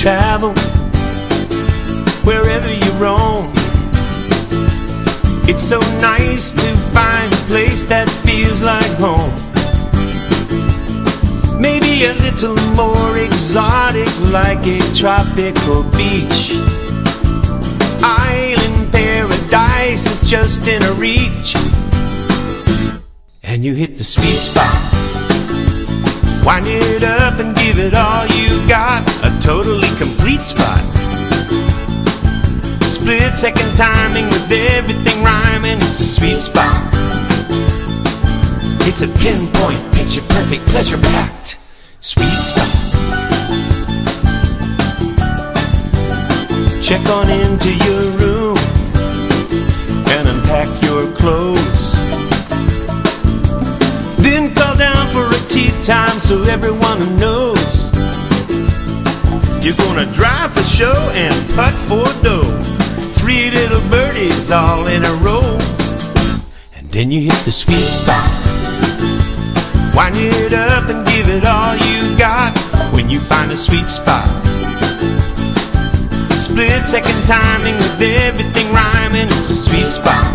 travel, wherever you roam. It's so nice to find a place that feels like home. Maybe a little more exotic, like a tropical beach. Island paradise is just in a reach. And you hit the sweet spot. Wind it up and give it all you got. A totally complete spot. Split-second timing with everything rhyming. It's a sweet spot. It's a pinpoint, picture-perfect, pleasure-packed sweet spot. Check on into your room and unpack your clothes. Then call down for a tea time so everyone knows you're gonna drive for show and putt for dough. 3 little birdies all in a row. And then you hit the sweet spot. Wind it up and give it all you got. When you find a sweet spot, split-second timing with everything rhyming. It's a sweet spot.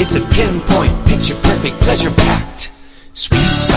It's a pinpoint, picture-perfect, pleasure-packed sweet spot.